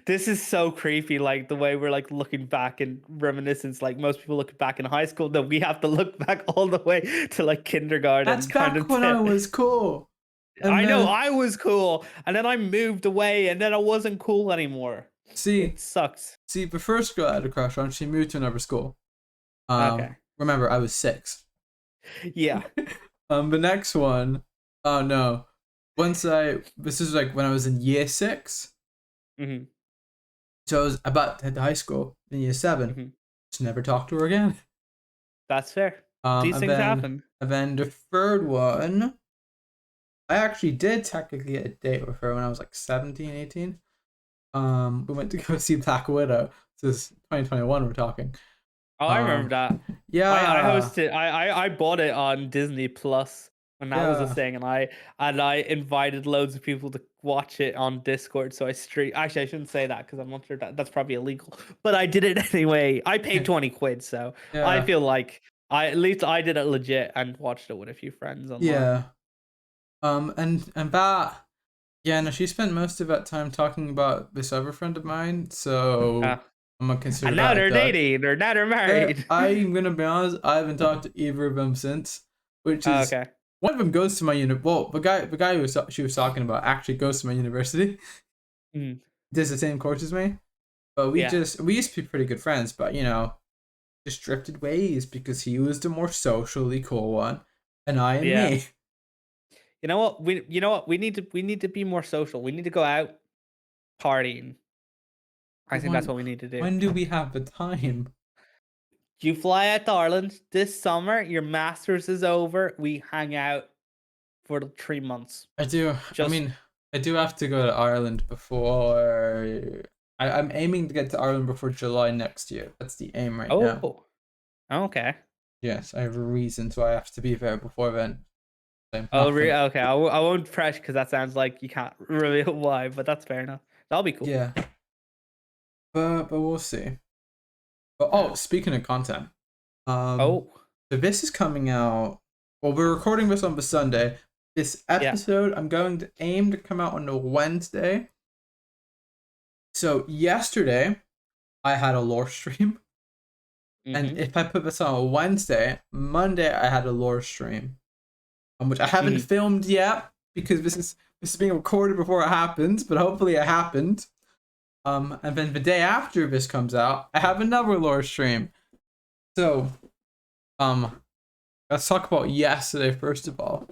This is so creepy, like the way we're like looking back in reminiscence, like most people look back in high school, that we have to look back all the way to like kindergarten.
That's back when I was cool.
I know I was cool, and then I moved away, and then I wasn't cool anymore.
See,
it sucks.
See, the first girl I had a crush on, she moved to another school.
Okay.
Remember, I was 6.
Yeah.
The next one, oh no. This is like when I was in year 6.
Mm-hmm.
So I was about to head to high school in year 7.
Mm-hmm.
Just never talked to her again.
That's fair. These things happen.
And then the third one, I actually did technically get a date with her when I was like 17, 18. We went to go see Black Widow. This is 2021 we're talking.
Oh, I remember that.
Yeah.
I hosted I bought it on Disney Plus when that was a thing, and I invited loads of people to watch it on Discord. So actually I shouldn't say that because I'm not sure that's probably illegal. But I did it anyway. I paid 20 quid, so I feel like at least I did it legit and watched it with a few friends online.
Yeah. And that Yeah, no, she spent most of that time talking about this other friend of mine, so I'm gonna consider
And
that
now
a
they're
dud.
dating, or now they're married.
I'm gonna be honest, I haven't talked to either of them since, which
Oh,
is
okay.
one of them goes to my well, the guy who she was talking about actually goes to my university,
Mm.
does the same course as me, but we
Yeah.
used to be pretty good friends, but just drifted ways because he was the more socially cool one, and I am
Yeah.
me.
You know what? We need to be more social. We need to go out partying. I think that's
When
what we need to do.
when do we have the time?
You fly out to Ireland this summer. Your masters is over. We hang out for 3 months.
I do. I
Just
mean, I do have to go to Ireland before. I'm aiming to get to Ireland before July next year. That's the aim right now.
oh, okay.
Yes, I have a reason, so I have to be there before then. I'm
Oh,
not gonna.
okay. I won't press because that sounds like you can't reveal why, but that's fair enough. That'll be cool.
Yeah, but we'll see. But oh, speaking of content, um,
Oh,
so this is coming out. Well, we're recording this on the Sunday. This
yeah.
episode, I'm going to aim to come out on a Wednesday. So yesterday, I had a lore stream. And if I put this on a Wednesday, Monday I had a lore stream, which I haven't filmed yet because this is being recorded before it happens, but hopefully it happened. And then the day after this comes out, I have another lore stream. So, let's talk about yesterday first of all.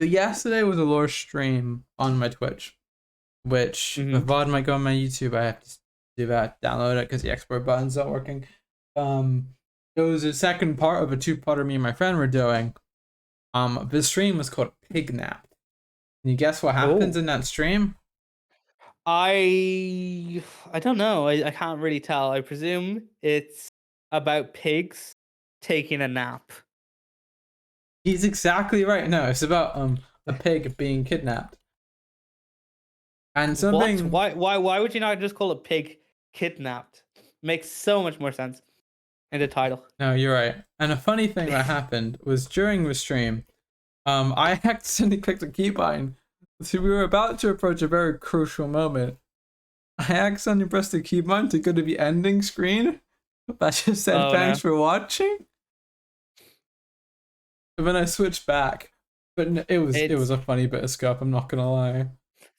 So yesterday was a lore stream on my Twitch, which the VOD might go on my YouTube. I have to do that, download it because the export button's not working. It was the second part of a two-parter me and my friend were doing. The stream was called Pig Nap. Can you guess what happens in that stream?
I don't know. I can't really tell. I presume it's about pigs taking a nap.
He's exactly right. No, it's about a pig being kidnapped. And something.
Why would you not just call it pig kidnapped? Makes so much more sense in the title.
No, you're right. And a funny thing that happened was during the stream, I accidentally clicked the keybind. So we were about to approach a very crucial moment. I accidentally pressed the keybind to go to the ending screen. That just said thanks for watching. And then I switched back. But it was a funny bit of scuff, I'm not gonna lie.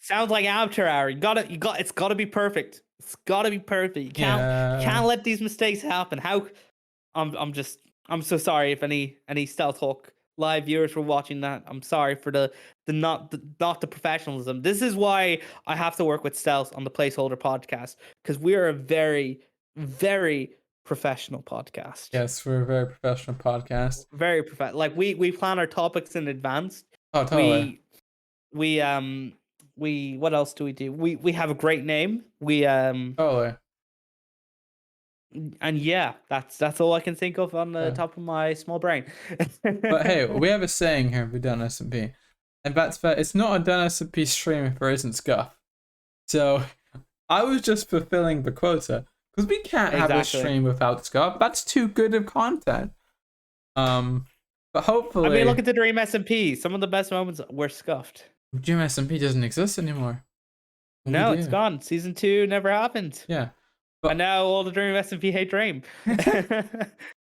Sounds like amateur hour. It's gotta be perfect. It's gotta be perfect. You can't let these mistakes happen. I'm so sorry if any Stealth Hawk live viewers were watching that. I'm sorry for the not the professionalism. This is why I have to work with Stealth on the Placeholder podcast, because we are a very, very professional podcast.
Yes, we're a very professional podcast.
Very professional. Like we plan our topics in advance.
Oh, totally.
We what else do? We have a great name.
Totally.
And yeah, that's all I can think of on the top of my small brain.
But hey, we have a saying here with Done SMP, and that's that it's not a Done SMP stream if there isn't scuff. So I was just fulfilling the quota because we can't have a stream without scuff. That's too good of content. But hopefully,
I mean, look at the Dream SMP. Some of the best moments were scuffed.
Dream SMP doesn't exist anymore.
No, it's gone. Season 2 never happened.
Yeah.
And now all the Dream SMP hate Dream.
I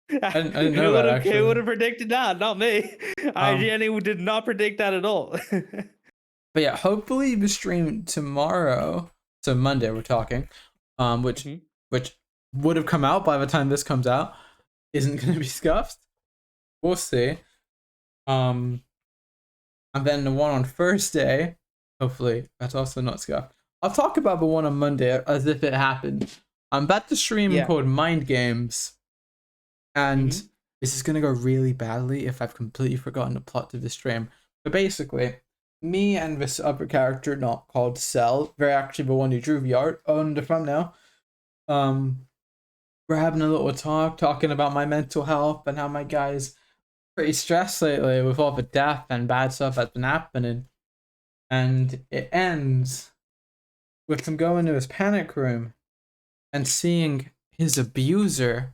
didn't know that, actually.
Who would have predicted that? Not me. I genuinely did not predict that at all.
But yeah, hopefully the stream tomorrow, so Monday we're talking, which would have come out by the time this comes out, isn't going to be scuffed. We'll see. And then the one on Thursday, hopefully that's also not scuffed. I'll talk about the one on Monday as if it happened. I'm about to stream called Mind Games, and this is gonna go really badly if I've completely forgotten the plot to the stream. But basically, me and this other character, not called Cell, they're actually the one who drew the art on the thumbnail. We're having a little talking about my mental health and how my guy's pretty stressed lately with all the death and bad stuff that's been happening. And it ends with him going to his panic room and seeing his abuser.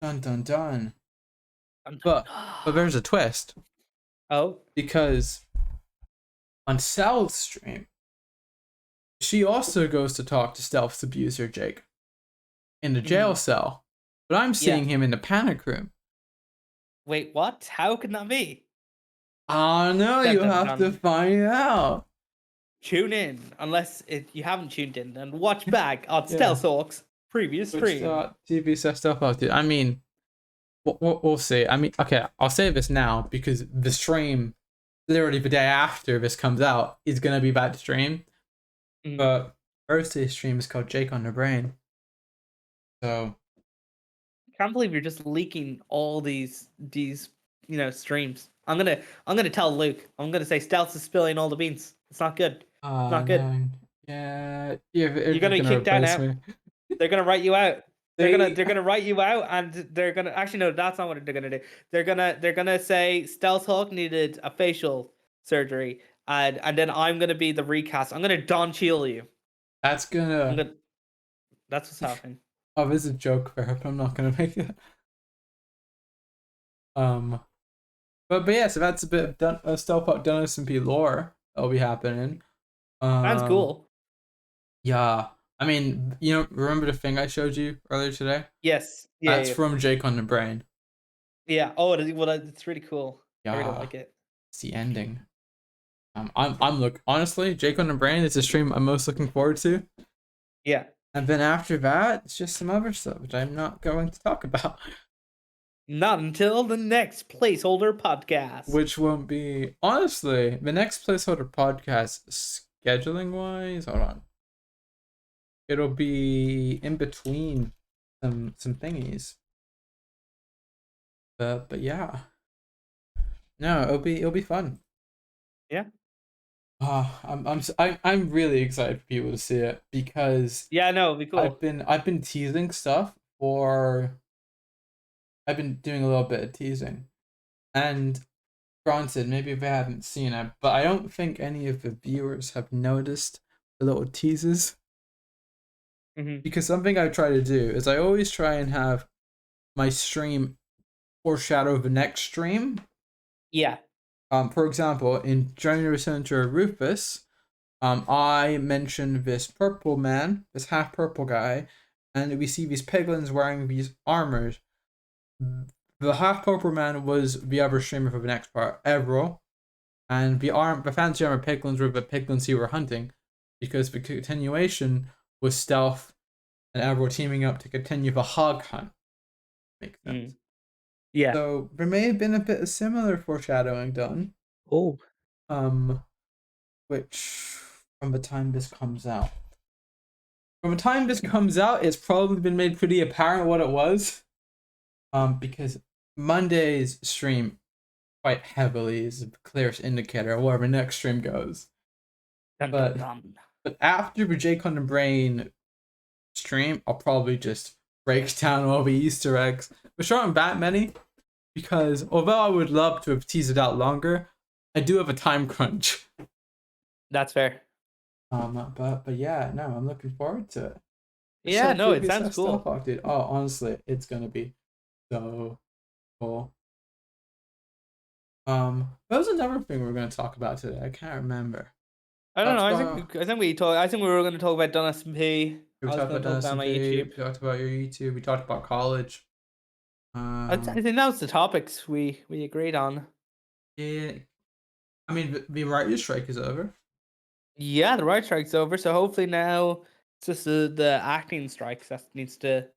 Dun dun dun. But there's a twist.
Oh.
Because on Sal's stream, she also goes to talk to Stealth's abuser Jake in the jail cell, but I'm seeing him in the panic room.
Wait, what? How can that be?
Oh no, you have to find out.
Tune in, unless you haven't tuned in, and watch back on Stealth Hawk's previous stream.
TV stuff out there. I mean, we'll see. I mean, okay, I'll say this now because the stream, literally the day after this comes out, is gonna be back to stream. But Thursday's stream is called Jake on the Brain. So
I can't believe you're just leaking all these streams. I'm gonna tell Luke. I'm gonna say Stealth is spilling all the beans. It's not good. It's not good.
No. Yeah, you're
gonna be kicked out now. They're gonna write you out. They're gonna write you out, and they're gonna actually no, that's not what they're gonna do. They're gonna say Stealth Hawk needed a facial surgery, and then I'm gonna be the recast. I'm gonna Don Cheadle you.
That's
what's happening.
Oh, this is a joke there, but I'm not gonna make it. But yeah, so that's a bit of Stealth Hawk Dennis and P lore that'll be happening.
That's cool.
Yeah, I mean, remember the thing I showed you earlier today?
Yes. Yeah.
That's from Jake on the Brain.
Yeah. Oh, well, it's really cool.
Yeah.
I really like it.
It's the ending. Honestly, Jake on the Brain is the stream I'm most looking forward to.
Yeah.
And then after that, it's just some other stuff which I'm not going to talk about.
Not until the next placeholder podcast.
Which won't be, honestly, the next placeholder podcast, scheduling wise, hold on. It'll be in between some thingies. But yeah. No, it'll be fun.
Yeah.
I'm really excited for people to see it because
no, it'll be cool.
I've been teasing stuff I've been doing a little bit of teasing, and granted, maybe they haven't seen it, but I don't think any of the viewers have noticed the little teases. Because something I try to do is I always try and have my stream foreshadow the next stream.
Yeah.
For example, in January Centre of Rufus, I mentioned this purple man, this half purple guy, and we see these piglins wearing these armors. The half purple man was the other streamer for the next part, Everal, and the fancy armor piglins were the piglins he were hunting, because the continuation was Stealth and Everal teaming up to continue the hog hunt. Makes sense.
Yeah.
So there may have been a bit of similar foreshadowing done.
Oh.
Which from the time this comes out. It's probably been made pretty apparent what it was. Because Monday's stream quite heavily is the clearest indicator of where the next stream goes. But after the Jake on the Brain stream, I'll probably just break down all the Easter eggs, which aren't that many, because although I would love to have teased it out longer, I do have a time crunch.
That's fair.
But yeah, no, I'm looking forward to it.
Yeah, no, it sounds cool.
Stuff, dude. Oh, honestly, it's gonna be so cool. That was another thing we were going to talk about today. I can't remember.
I don't know. I think we were going to talk about Dun SMP.
We talked about Dun SMP. We talked about your YouTube. We talked about college.
I think that was the topics we agreed on.
Yeah. I mean, the writer's strike is over.
Yeah, the writer's strike's over. So hopefully now it's just the acting strikes that needs to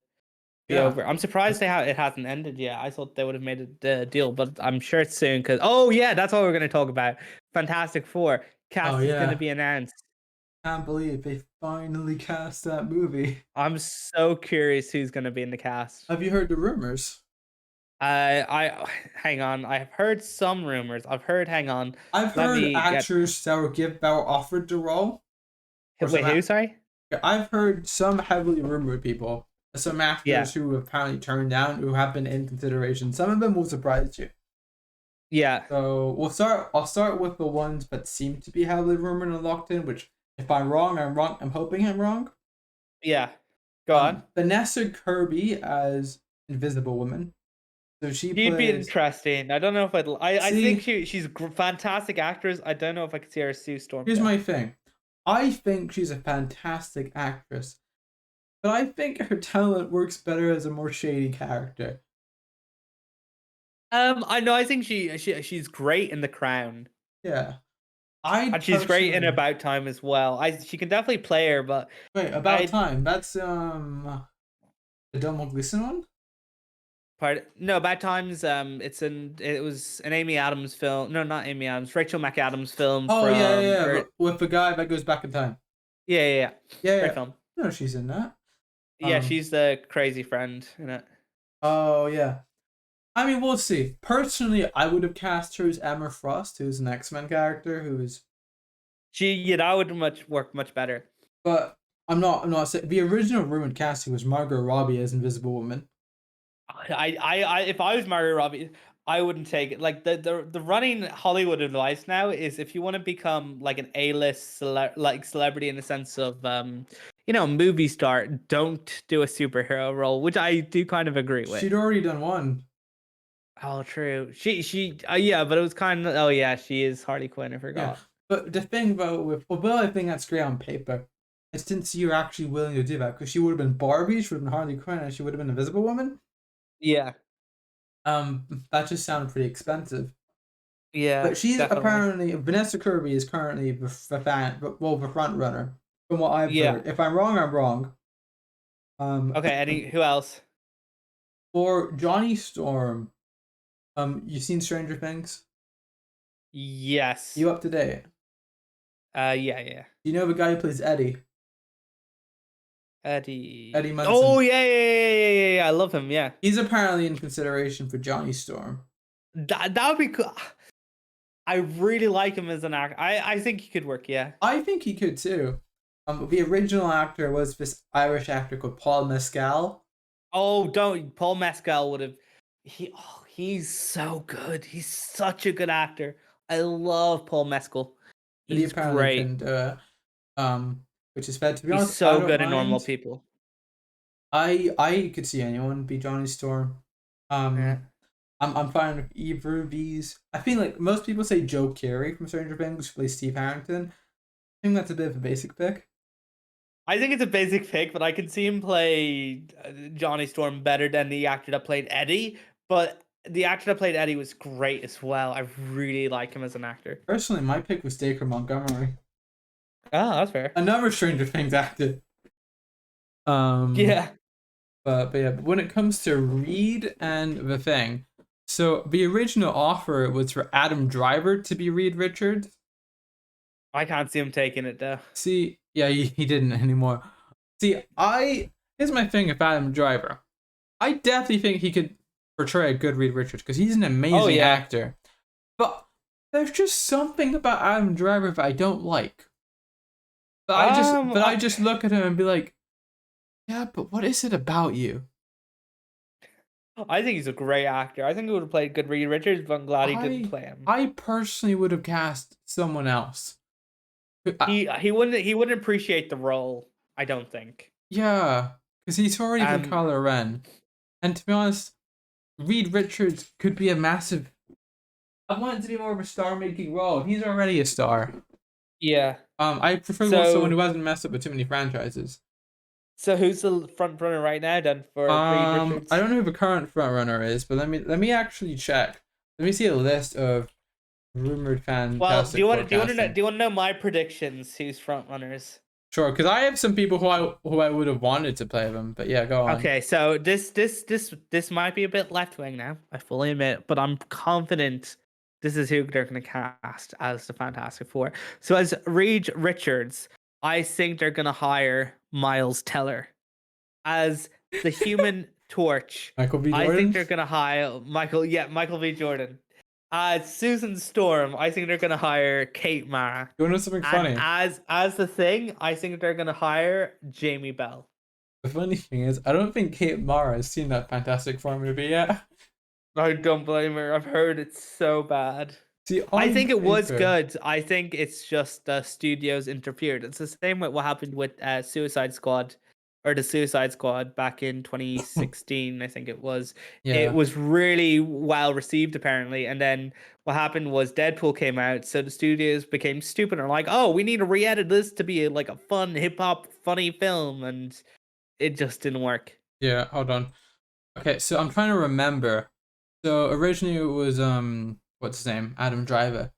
be over. I'm surprised it hasn't ended yet. I thought they would have made a deal, but I'm sure it's soon. Because that's what we're going to talk about. Fantastic Four cast is going to be announced.
Can't believe they finally cast that movie.
I'm so curious who's going to be in the cast.
Have you heard the rumors?
I hang on. I've heard some rumors. I've heard actors
that were offered the role.
Wait, who? Sorry.
I've heard some heavily rumored people. Some actors who have apparently turned down, who have been in consideration. Some of them will surprise you.
Yeah.
So I'll start with the ones that seem to be heavily rumored and locked in. Which, if I'm wrong, I'm wrong. I'm hoping I'm wrong.
Yeah. Go on.
Vanessa Kirby as Invisible Woman. So she
She'd be
plays.
interesting. I don't know if I think
See,
she's fantastic actress. I don't know if I could see her as Sue Storm
here's
though.
my thing. I think she's a fantastic actress, but I think her talent works better as a more shady character.
I know. I think she's great in The Crown.
Yeah, I
And she's great in
personally.
About Time as well. She can definitely play her, but
Wait, About
I
Time. That's the Domhnall Gleeson one.
no About Time's it was an Amy Adams film. No, not Amy Adams. Rachel McAdams film
Oh yeah,
from
yeah, yeah. With the guy that goes back in time.
yeah.
Yeah,
Great
yeah.
film.
No, she's in that.
Yeah, she's the crazy friend in it.
Oh yeah. I mean, we'll see. Personally, I would have cast her as Emma Frost, who's an X-Men character,
That would work much better.
But I'm not saying the original rumored casting was Margot Robbie as Invisible Woman.
If I was Margot Robbie, I wouldn't take it. Like the running Hollywood advice now is if you want to become like an A-list celebrity in the sense of movie star, don't do a superhero role, which I do kind of agree with.
She'd already done one.
Oh, true. Yeah, but it was kind of she is Harley Quinn. I forgot.
Yeah, but the thing about I think that's great on paper. I just didn't see her actually willing to do that because she would have been Barbie, she would have been Harley Quinn, and she would have been Invisible Woman.
Yeah.
That just sounded pretty expensive.
Yeah.
But she's
definitely.
apparently Vanessa Kirby is currently the front runner from what I've heard. If I'm wrong, I'm wrong.
Okay. Who else?
For Johnny Storm, you seen Stranger Things?
Yes.
You up to date?
Yeah.
You know the guy who plays Eddie?
Eddie
Munson.
Oh yeah. I love him. Yeah.
He's apparently in consideration for Johnny Storm.
That would be cool. I really like him as an actor. I think he could work. Yeah.
I think he could too. The original actor was this Irish actor called Paul Mescal.
Oh, Paul Mescal would have. He's so good. He's such a good actor. I love Paul Mescal. He's great.
Can do it. Which is fair to be
honest. He's so good in Normal People.
I could see anyone be Johnny Storm.
Yeah.
I'm fine with either of these. I feel like most people say Joe Keery from Stranger Things plays Steve Harrington. I think that's a bit of a basic pick.
I think it's a basic pick, but I can see him play Johnny Storm better than the actor that played Eddie. But the actor that played Eddie was great as well. I really like him as an actor.
Personally, my pick was Dacre Montgomery.
Oh, that's fair.
Another Stranger Things actor.
Yeah.
But when it comes to Reed and the Thing, so the original offer was for Adam Driver to be Reed Richards.
I can't see him taking it though.
See, yeah, he didn't anymore. See, here's my thing with Adam Driver. I definitely think he could portray a good Reed Richards because he's an amazing actor. But there's just something about Adam Driver that I don't like. But I just look at him and be like, yeah, but what is it about you?
I think he's a great actor. I think he would have played good Reed Richards, but I'm glad he didn't play him.
I personally would have cast someone else.
He wouldn't appreciate the role, I don't think.
Yeah, because he's already been Kylo Ren. And to be honest, Reed Richards could be a massive... I want it to be more of a star-making role. He's already a star.
Yeah.
I prefer someone who hasn't messed up with too many franchises.
So who's the front runner right now then for Reed Richards?
I don't know who the current front runner is, but let me actually check. Let me see a list of rumored fantastic. Well, do
you want to know my predictions? Who's front runners?
Sure, because I have some people who I would have wanted to play them, but yeah, go on.
Okay, so this might be a bit left wing now. I fully admit, but I'm confident this is who they're going to cast as the Fantastic Four. So as Reed Richards, I think they're going to hire Miles Teller as the Human Torch.
Michael B. Jordan?
I think they're going to hire Michael B. Jordan. Susan Storm, I think they're going to hire Kate Mara.
You want to know something funny?
As the Thing, I think they're going to hire Jamie Bell.
The funny thing is, I don't think Kate Mara has seen that Fantastic Four movie yet.
I don't blame her. I've heard it's so bad.
See,
I think it was good. I think it's just the studios interfered. It's the same with what happened with Suicide Squad. or the Suicide Squad back in 2016, I think it was. It
Yeah.
was really well received apparently, and then what happened was Deadpool came out, so the studios became stupid and were like, "Oh, we need to re-edit this to be like a fun hip hop funny film," and it just didn't work.
Yeah, hold on. Okay, so I'm trying to remember. So originally it was what's his name? Adam Driver.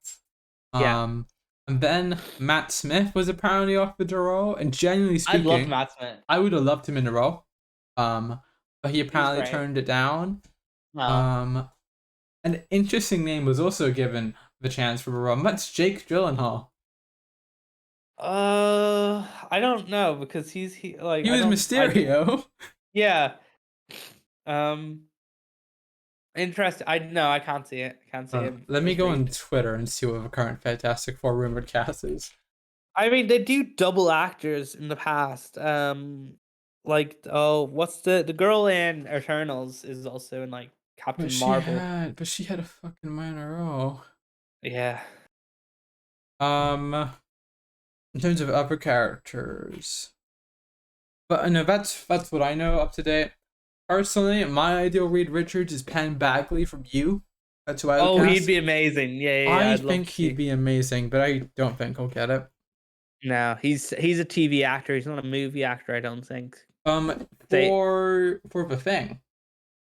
Yeah,
Um and then Matt Smith was apparently offered the role, and genuinely
I loved
speaking,
Matt Smith.
I would have loved him in the role. But he
He was
apparently
great.
turned it down.
No.
Um an interesting name was also given the chance for the role. And that's Jake Gyllenhaal.
I don't know because he like
He was
I
Mysterio.
yeah. Um, interesting. I no, I can't see it. I can't see him
Let me
as
go on
Reed.
Twitter and see what the current Fantastic Four rumored cast is.
I mean, they do double actors in the past. Like oh, what's the girl in Eternals is also in like Captain Marvel.
But she had a fucking minor role.
Yeah.
Um, in terms of other characters, but no, that's what I know up to date. Personally, my ideal Reed Richards is Penn Bagley from You. That's who I would
Oh, he'd
cast.
be amazing. Yeah.
I
I'd love
think
to
he'd
see.
be amazing, but I don't think he'll get it.
No, he's a TV actor. He's not a movie actor. I don't think. They
For the thing,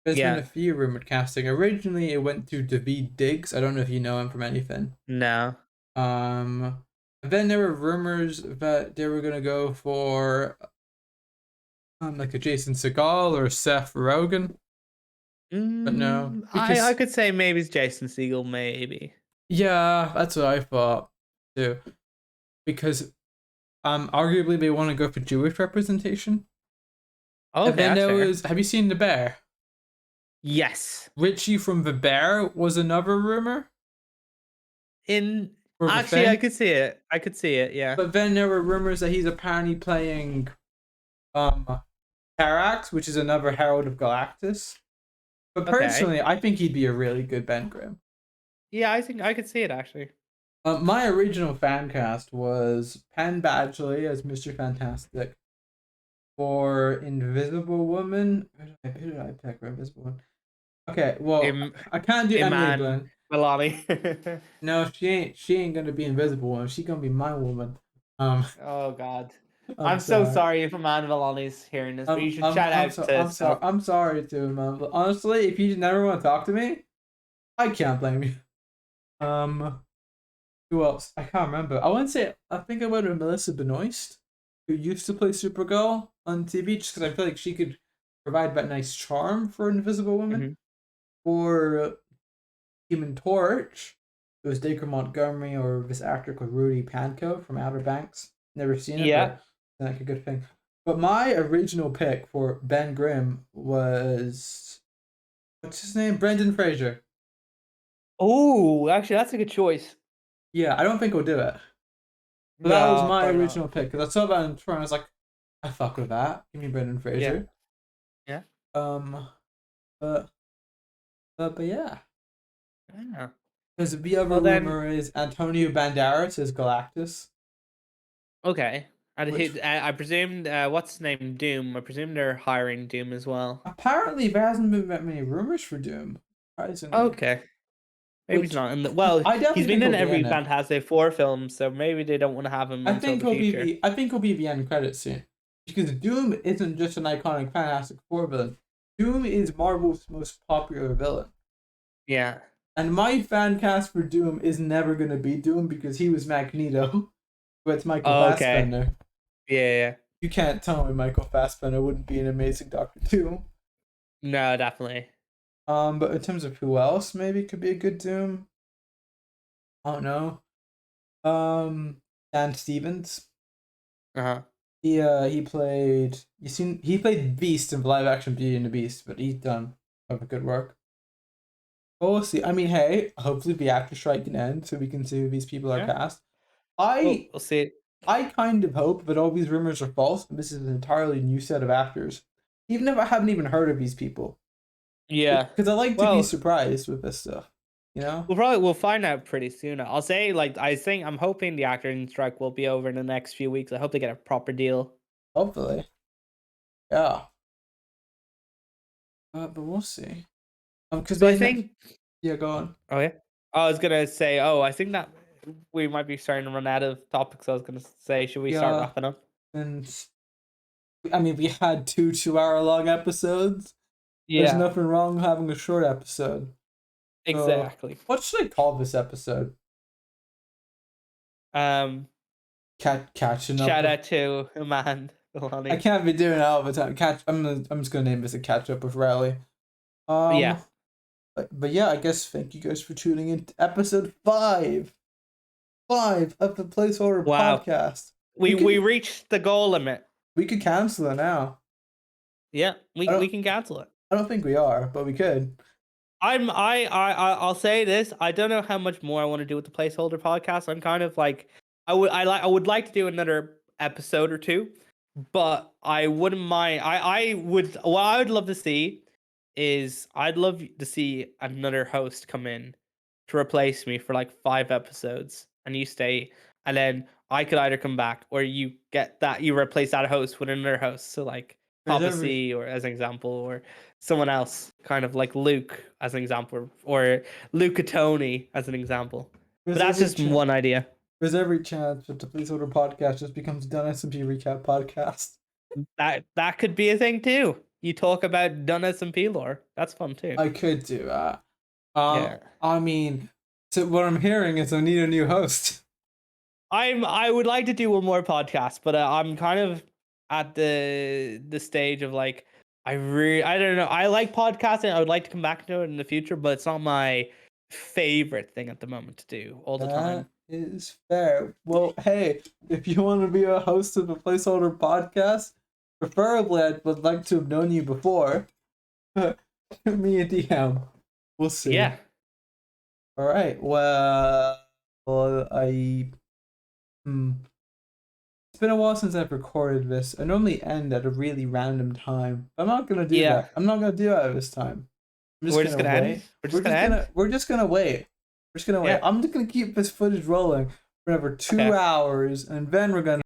there's been
yeah.
a few rumored casting. Originally, it went to Daveed Diggs. I don't know if you know him from anything.
No.
Um, then there were rumors that they were gonna go for like a Jason Segel or Seth Rogen, but no,
I
because
could say maybe it's Jason Segel, maybe.
yeah, that's what I thought too. Because arguably they want to go for Jewish representation.
Okay,
And then
that's
there
fair.
was, have you seen The Bear?
Yes.
Richie from The Bear was another rumor
In
for the
actually, I
thing.
could see it. I could see it. Yeah.
But then there were rumors that he's apparently playing um Tarax, which is another Herald of Galactus. But
Okay.
personally, I think he'd be a really good Ben Grimm.
Yeah, I think I could see it actually.
My original fan cast was Penn Badgley as Mr. Fantastic. For Invisible Woman, who did I pick for Invisible Woman? Okay, well,
Im
I can't do Emily
Iman
Blunt.
Milani.
No, she ain't. She ain't gonna be Invisible Woman. She gonna be my woman. Um,
Oh God.
I'm
I'm so
sorry.
sorry if Iman Milani's hearing this, but you should shout out to
I'm sorry.
Self.
I'm sorry to him, man. But honestly, if you never want to talk to me, I can't blame you. Who else? I can't remember. I want to say I think I went with Melissa Benoist, who used to play Supergirl on TV, just because I feel like she could provide that nice charm for Invisible Woman.
Mhm.
For Human Torch, it was Dacre Montgomery or this actor called Rudy Panko from Outer Banks. Never seen it,
Yeah.
but like a good thing. But my original pick for Ben Grimm was what's his name? Brendan Fraser.
Oh, actually, that's a good choice.
Yeah, I don't think he'll do it. But that was
No,
my
probably not.
original pick because I saw that in Toronto. I was like, I fuck with that. Give me Brendan
Yeah.
Fraser.
Yeah.
Um, but but yeah.
Yeah.
Because the other
Well then,
rumor is Antonio Banderas as Galactus,
okay. And
which
I presumed what's his name? Doom. I presume they're hiring Doom as well.
apparently there hasn't been that many rumors for Doom, surprisingly.
Okay. Maybe he's
Which
not in the well,
I
he's
definitely think
been
he'll
in
be
every
in it.
Fantastic Four film, so maybe they don't want to have him until the future.
I think he'll be the end credits soon. Because Doom isn't just an iconic Fantastic Four villain. Doom is Marvel's most popular villain.
Yeah.
And my fan cast for Doom is never gonna be Doom because he was Magneto. But it's Michael
Okay.
Fassbender.
Yeah.
You can't tell me Michael Fassbender wouldn't be an amazing Doctor Doom.
No, definitely.
But in terms of who else maybe could be a good Doom, I don't know. Dan Stevens.
Uh-huh.
He played he played Beast in live action Beauty and the Beast, but he's done other good work. But we'll see. I mean, hey, hopefully the actor strike can end so we can see who these people are
Yeah.
cast.
We'll see.
I kind of hope that all these rumors are false and this is an entirely new set of actors. Even if I haven't even heard of these people.
Yeah.
Because I like to be
Well,
surprised with this stuff. You know?
we'll find out pretty soon. I'll say like I'm hoping the actor in strike will be over in the next few weeks. I hope they get a proper deal.
Hopefully. Yeah. But we'll see. Because
So I think.
Yeah, go on.
Oh yeah. I was gonna say. Oh, I think that we might be starting to run out of topics. I was gonna say, should we start wrapping up?
And I mean, we had 2 2-hour-long episodes.
Yeah.
There's nothing wrong with having a short episode.
Exactly.
So, what should I call this episode? Catching up.
Shout out to Amanda.
I can't be doing it all the time. I'm just gonna name this a catch up with Reilly.
Yeah.
But yeah, I guess thank you guys for tuning in to episode 5 of the Placeholder podcast.
We reached the goal limit.
We could cancel it now.
Yeah, we can cancel it.
I don't think we are, but we could.
I'll say this. I don't know how much more I want to do with the Placeholder podcast. I'm kind of like I would like to do another episode or 2, but I wouldn't mind. What I would love to see is I'd love to see another host come in to replace me for like 5 episodes, and you stay, and then I could either come back or you replace that host with another host. So like Papa C, or as an example, or someone else, kind of like Luke as an example, or Luca Tony as an example. But that's just one idea.
There's every chance that the Placeholder podcast just becomes Done SMP Recap podcast.
That could be a thing too. You talk about Done SMP lore. That's fun too.
I could do that. Yeah. I mean, so what I'm hearing is I need a new host.
I would like to do one more podcast, but I'm kind of at the stage of like I don't know. I like podcasting. I would like to come back to it in the future, but it's not my favorite thing at the moment to do all the time.
That is fair. Well, hey, if you want to be a host of a Placeholder podcast, preferably I would like to have known you before. Give me a DM. We'll see.
Yeah.
All right. Well, it's been a while since I've recorded this. I normally end at a really random time. I'm not gonna do that. I'm not gonna do that this time.
We're just gonna wait.
We're just gonna wait. I'm just gonna keep this footage rolling for another 2 hours, and then we're gonna